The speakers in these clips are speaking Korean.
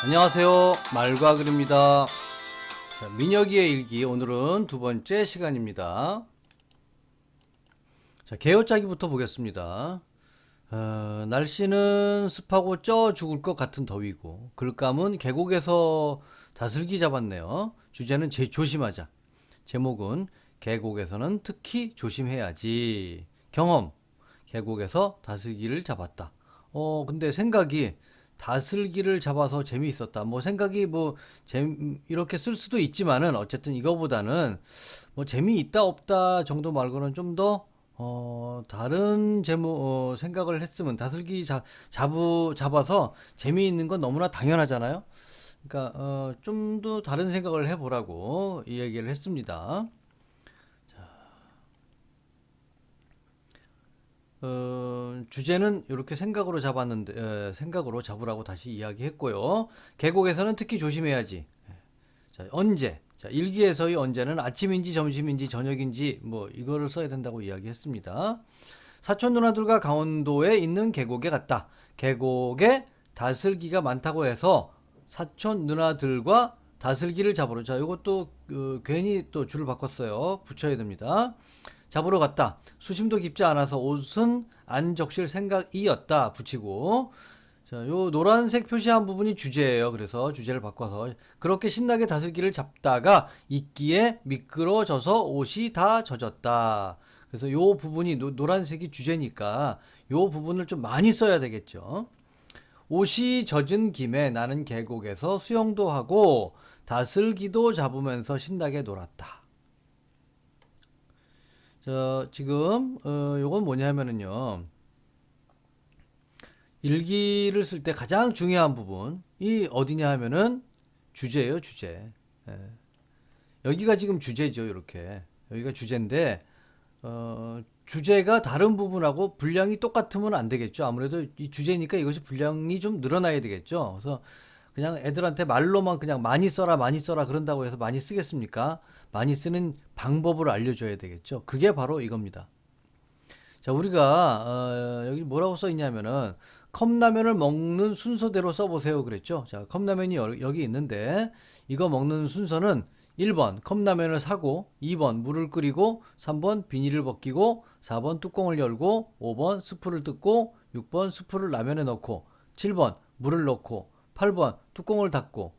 안녕하세요. 말과 글입니다. 자, 민혁이의 일기 오늘은 두 번째 시간입니다. 자, 개요짜기부터 보겠습니다. 날씨는 습하고 쪄 죽을 것 같은 더위고 글감은 계곡에서 다슬기 잡았네요. 주제는 조심하자. 제목은 계곡에서는 특히 조심해야지. 경험. 계곡에서 다슬기를 잡았다. 근데 생각이 다슬기를 잡아서 재미있었다. 뭐 생각이 이렇게 쓸 수도 있지만은 어쨌든 이거보다는 뭐 재미있다 없다 정도 말고는 좀 더 다른 생각을 했으면 잡아서 재미있는 건 너무나 당연하잖아요. 그러니까 좀 더 다른 생각을 해보라고 이 얘기를 했습니다. 주제는 이렇게 생각으로 잡았는데 생각으로 잡으라고 다시 이야기했고요. 계곡에서는 특히 조심해야지. 자, 언제? 자, 일기에서의 언제는 아침인지 점심인지 저녁인지 뭐 이거를 써야 된다고 이야기했습니다. 사촌 누나들과 강원도에 있는 계곡에 갔다. 계곡에 다슬기가 많다고 해서 사촌 누나들과 다슬기를 잡으러. 자, 이것도 괜히 또 줄을 바꿨어요. 붙여야 됩니다. 잡으러 갔다. 수심도 깊지 않아서 옷은 안 적실 생각이었다. 붙이고. 자, 요 노란색 표시한 부분이 주제예요. 그래서 주제를 바꿔서 그렇게 신나게 다슬기를 잡다가 이끼에 미끄러져서 옷이 다 젖었다. 그래서 요 부분이 노란색이 주제니까 요 부분을 좀 많이 써야 되겠죠. 옷이 젖은 김에 나는 계곡에서 수영도 하고 다슬기도 잡으면서 신나게 놀았다. 지금 요건 뭐냐면은요. 일기를 쓸 때 가장 중요한 부분이 어디냐 하면은 주제예요, 주제. 예. 여기가 지금 주제죠, 이렇게. 여기가 주제인데 주제가 다른 부분하고 분량이 똑같으면 안 되겠죠. 아무래도 이 주제니까 이것이 분량이 좀 늘어나야 되겠죠. 그래서 그냥 애들한테 말로만 그냥 많이 써라, 많이 써라 그런다고 해서 많이 쓰겠습니까? 많이 쓰는 방법을 알려줘야 되겠죠. 그게 바로 이겁니다. 자, 우리가 여기 뭐라고 써 있냐면은 컵라면을 먹는 순서대로 써보세요 그랬죠. 자, 컵라면이 여기 있는데 이거 먹는 순서는 1번 컵라면을 사고 2번 물을 끓이고 3번 비닐을 벗기고 4번 뚜껑을 열고 5번 스프를 뜯고 6번 스프를 라면에 넣고 7번 물을 넣고 8번 뚜껑을 닫고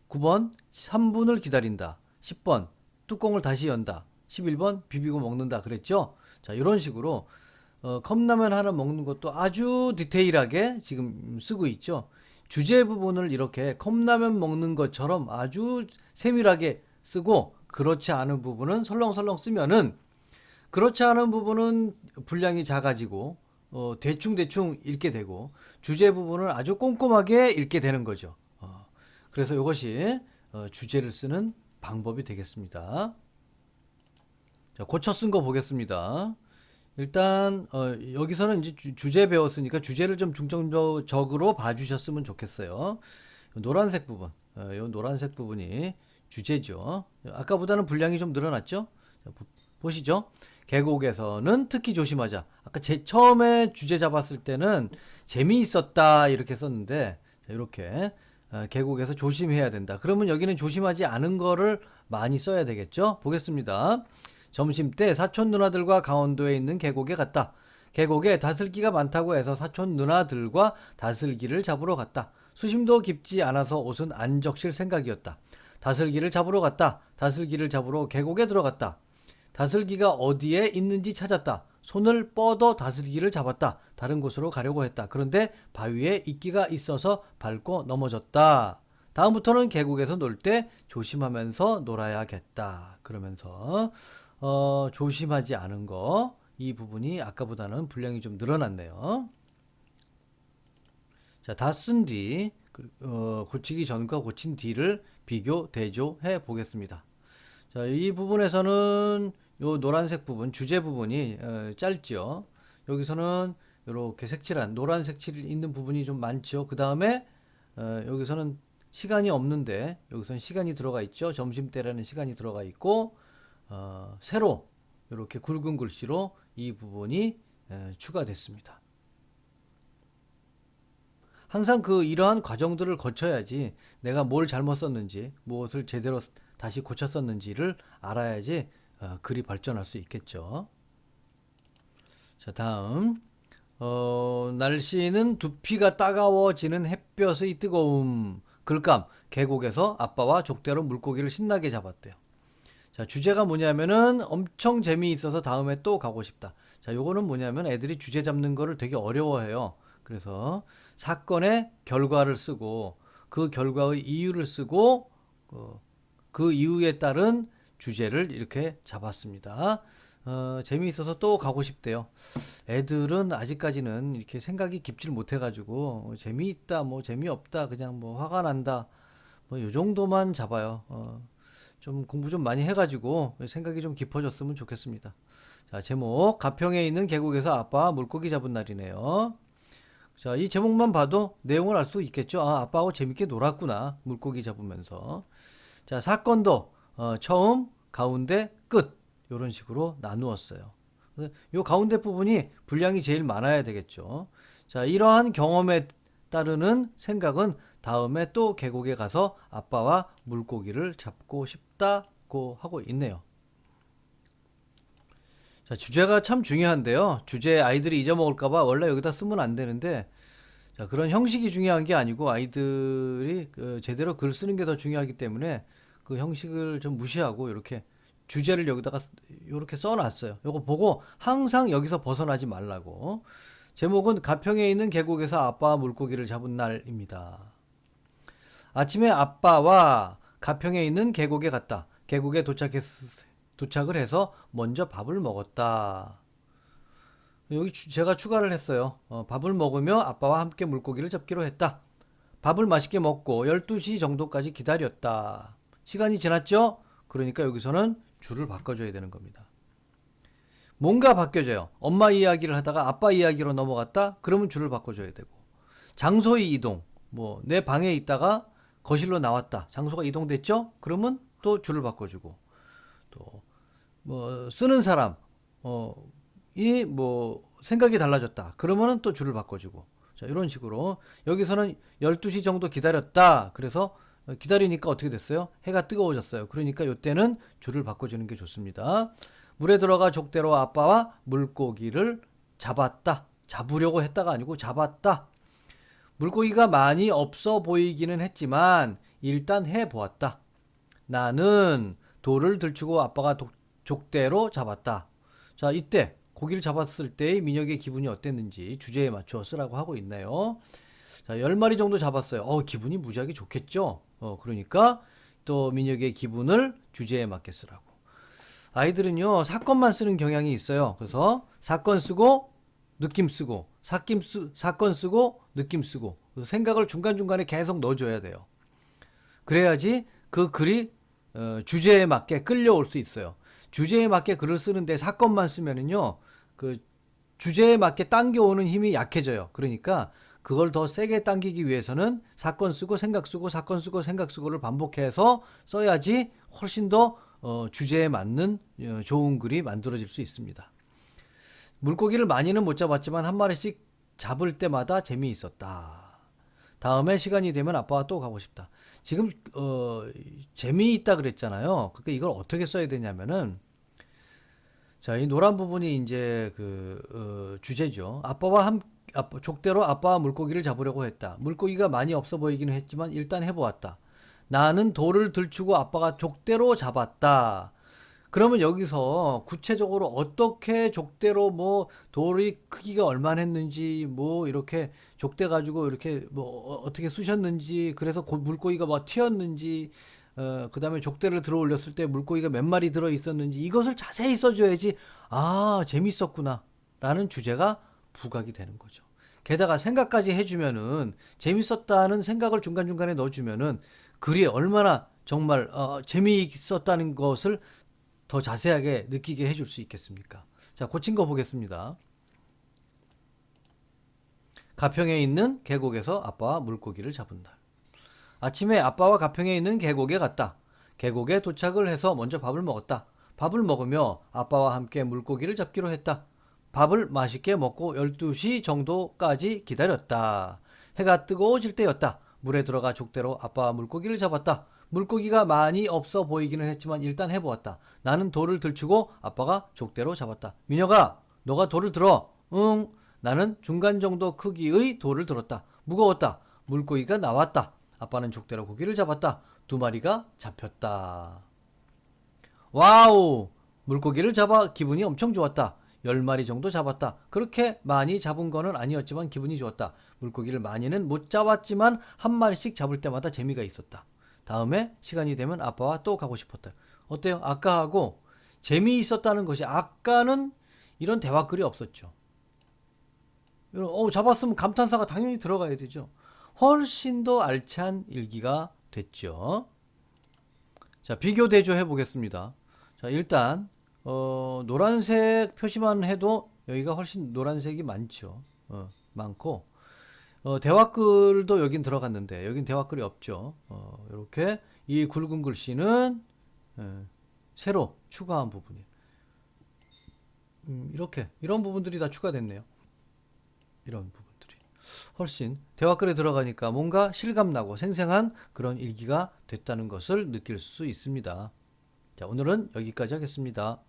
9번 3분을 기다린다. 10번 뚜껑을 다시 연다. 11번 비비고 먹는다 그랬죠. 자, 이런 식으로 컵라면 하나 먹는 것도 아주 디테일하게 지금 쓰고 있죠. 주제 부분을 이렇게 컵라면 먹는 것처럼 아주 세밀하게 쓰고 그렇지 않은 부분은 설렁설렁 쓰면은 그렇지 않은 부분은 분량이 작아지고 대충대충 읽게 되고 주제 부분은 아주 꼼꼼하게 읽게 되는 거죠. 그래서 이것이 주제를 쓰는 방법이 되겠습니다. 자, 고쳐 쓴 거 보겠습니다. 일단 여기서는 이제 주제 배웠으니까 주제를 좀 중점적으로 봐주셨으면 좋겠어요. 노란색 부분, 이 노란색 부분이 주제죠. 아까보다는 분량이 좀 늘어났죠? 자, 보시죠. 계곡에서는 특히 조심하자. 아까 처음에 주제 잡았을 때는 재미있었다 이렇게 썼는데 자, 이렇게 계곡에서 조심해야 된다. 그러면 여기는 조심하지 않은 거를 많이 써야 되겠죠? 보겠습니다. 점심 때 사촌 누나들과 강원도에 있는 계곡에 갔다. 계곡에 다슬기가 많다고 해서 사촌 누나들과 다슬기를 잡으러 갔다. 수심도 깊지 않아서 옷은 안 적실 생각이었다. 다슬기를 잡으러 갔다. 다슬기를 잡으러 계곡에 들어갔다. 다슬기가 어디에 있는지 찾았다. 손을 뻗어 다슬기를 잡았다. 다른 곳으로 가려고 했다. 그런데 바위에 이끼가 있어서 밟고 넘어졌다. 다음부터는 계곡에서 놀 때 조심하면서 놀아야겠다. 그러면서 조심하지 않은 거, 이 부분이 아까보다는 분량이 좀 늘어났네요. 자, 다 쓴 뒤, 고치기 전과 고친 뒤를 비교, 대조해 보겠습니다. 자, 이 부분에서는 요 노란색 부분, 주제 부분이 짧죠. 여기서는 이렇게 색칠한 노란 색칠이 있는 부분이 좀 많죠. 그 다음에 여기서는 시간이 없는데 여기서는 시간이 들어가 있죠. 점심때라는 시간이 들어가 있고 세로 이렇게 굵은 글씨로 이 부분이 추가됐습니다. 항상 이러한 과정들을 거쳐야지 내가 뭘 잘못 썼는지, 무엇을 제대로 다시 고쳤었는지를 알아야지 글이 발전할 수 있겠죠. 자, 다음. 날씨는 두피가 따가워지는 햇볕의 뜨거움. 글감. 계곡에서 아빠와 족대로 물고기를 신나게 잡았대요. 자, 주제가 뭐냐면은 엄청 재미있어서 다음에 또 가고 싶다. 자, 요거는 뭐냐면 애들이 주제 잡는 거를 되게 어려워해요. 그래서 사건의 결과를 쓰고 그 결과의 이유를 쓰고 그 이유에 따른 주제를 이렇게 잡았습니다. 재미있어서 또 가고 싶대요. 애들은 아직까지는 이렇게 생각이 깊질 못해가지고 재미있다, 뭐 재미없다, 그냥 뭐 화가 난다, 뭐 요 정도만 잡아요. 좀 공부 좀 많이 해가지고 생각이 좀 깊어졌으면 좋겠습니다. 자, 제목 가평에 있는 계곡에서 아빠와 물고기 잡은 날이네요. 자, 이 제목만 봐도 내용을 알 수 있겠죠. 아, 아빠하고 재밌게 놀았구나, 물고기 잡으면서. 자, 사건도 처음, 가운데, 끝 이런 식으로 나누었어요. 요 가운데 부분이 분량이 제일 많아야 되겠죠. 자, 이러한 경험에 따르는 생각은 다음에 또 계곡에 가서 아빠와 물고기를 잡고 싶다고 하고 있네요. 자, 주제가 참 중요한데요. 주제 아이들이 잊어먹을까봐 원래 여기다 쓰면 안 되는데, 자, 그런 형식이 중요한 게 아니고 아이들이 제대로 글 쓰는 게 더 중요하기 때문에 그 형식을 좀 무시하고 이렇게 주제를 여기다가 이렇게 써놨어요. 요거 보고 항상 여기서 벗어나지 말라고. 제목은 가평에 있는 계곡에서 아빠와 물고기를 잡은 날입니다. 아침에 아빠와 가평에 있는 계곡에 갔다. 계곡에 도착을 해서 먼저 밥을 먹었다. 여기 제가 추가를 했어요. 밥을 먹으며 아빠와 함께 물고기를 잡기로 했다. 밥을 맛있게 먹고 12시 정도까지 기다렸다. 시간이 지났죠? 그러니까 여기서는 줄을 바꿔줘야 되는 겁니다. 뭔가 바뀌어져요. 엄마 이야기를 하다가 아빠 이야기로 넘어갔다? 그러면 줄을 바꿔줘야 되고. 장소의 이동. 뭐 내 방에 있다가 거실로 나왔다. 장소가 이동됐죠? 그러면 또 줄을 바꿔주고. 또 뭐 쓰는 사람 이 뭐 생각이 달라졌다. 그러면은 또 줄을 바꿔주고. 자, 이런 식으로 여기서는 12시 정도 기다렸다. 그래서 기다리니까 어떻게 됐어요? 해가 뜨거워졌어요. 그러니까 이때는 줄을 바꿔주는 게 좋습니다. 물에 들어가 족대로 아빠와 물고기를 잡았다. 잡으려고 했다가 아니고 잡았다. 물고기가 많이 없어 보이기는 했지만 일단 해보았다. 나는 돌을 들추고 아빠가 족대로 잡았다. 자, 이때 고기를 잡았을 때의 민혁의 기분이 어땠는지 주제에 맞춰 쓰라고 하고 있네요. 자, 10마리 정도 잡았어요. 기분이 무지하게 좋겠죠? 그러니까 또 민혁의 기분을 주제에 맞게 쓰라고. 아이들은요, 사건만 쓰는 경향이 있어요. 그래서 사건 쓰고 느낌 쓰고 사건 쓰고 느낌 쓰고 생각을 중간중간에 계속 넣어줘야 돼요. 그래야지 그 글이 주제에 맞게 끌려올 수 있어요. 주제에 맞게 글을 쓰는데 사건만 쓰면은요, 그 주제에 맞게 당겨오는 힘이 약해져요. 그러니까 그걸 더 세게 당기기 위해서는 사건 쓰고 생각 쓰고 사건 쓰고 생각 쓰고를 반복해서 써야지 훨씬 더 주제에 맞는 좋은 글이 만들어질 수 있습니다. 물고기를 많이는 못 잡았지만 한 마리씩 잡을 때마다 재미있었다. 다음에 시간이 되면 아빠와 또 가고 싶다. 지금 재미있다 그랬잖아요. 그러니까 이걸 어떻게 써야 되냐면은, 자, 이 노란 부분이 이제 주제죠. 족대로 아빠와 물고기를 잡으려고 했다. 물고기가 많이 없어 보이기는 했지만 일단 해보았다. 나는 돌을 들추고 아빠가 족대로 잡았다. 그러면 여기서 구체적으로 어떻게 족대로 뭐 돌의 크기가 얼마나 했는지 뭐 이렇게 족대 가지고 이렇게 뭐 어떻게 쑤셨는지, 그래서 물고기가 뭐 튀었는지, 그다음에 족대를 들어 올렸을 때 물고기가 몇 마리 들어 있었는지 이것을 자세히 써줘야지 재밌었구나 라는 주제가 부각이 되는 거죠. 게다가 생각까지 해주면은, 재밌었다는 생각을 중간중간에 넣어주면은 글이 얼마나 정말 재미있었다는 것을 더 자세하게 느끼게 해줄 수 있겠습니까? 자, 고친 거 보겠습니다. 가평에 있는 계곡에서 아빠와 물고기를 잡은 날. 아침에 아빠와 가평에 있는 계곡에 갔다. 계곡에 도착을 해서 먼저 밥을 먹었다. 밥을 먹으며 아빠와 함께 물고기를 잡기로 했다. 밥을 맛있게 먹고 12시 정도까지 기다렸다. 해가 뜨거워질 때였다. 물에 들어가 족대로 아빠와 물고기를 잡았다. 물고기가 많이 없어 보이기는 했지만 일단 해보았다. 나는 돌을 들추고 아빠가 족대로 잡았다. 민혁아, 너가 돌을 들어. 응. 나는 중간 정도 크기의 돌을 들었다. 무거웠다. 물고기가 나왔다. 아빠는 족대로 고기를 잡았다. 2마리가 잡혔다. 와우! 물고기를 잡아 기분이 엄청 좋았다. 10마리 정도 잡았다. 그렇게 많이 잡은 거는 아니었지만 기분이 좋았다. 물고기를 많이는 못 잡았지만 한 마리씩 잡을 때마다 재미가 있었다. 다음에 시간이 되면 아빠와 또 가고 싶었다. 어때요? 아까하고 재미있었다는 것이 아까는 이런 대화글이 없었죠. 잡았으면 감탄사가 당연히 들어가야 되죠. 훨씬 더 알찬 일기가 됐죠. 자, 비교 대조 해보겠습니다. 자, 일단 노란색 표시만 해도 여기가 훨씬 노란색이 많죠. 많고 대화글도 여긴 들어갔는데 여긴 대화글이 없죠. 이렇게 이 굵은 글씨는 새로 추가한 부분이 이렇게 이런 부분들이 다 추가됐네요. 이런 부분들이 훨씬 대화글에 들어가니까 뭔가 실감나고 생생한 그런 일기가 됐다는 것을 느낄 수 있습니다. 자, 오늘은 여기까지 하겠습니다.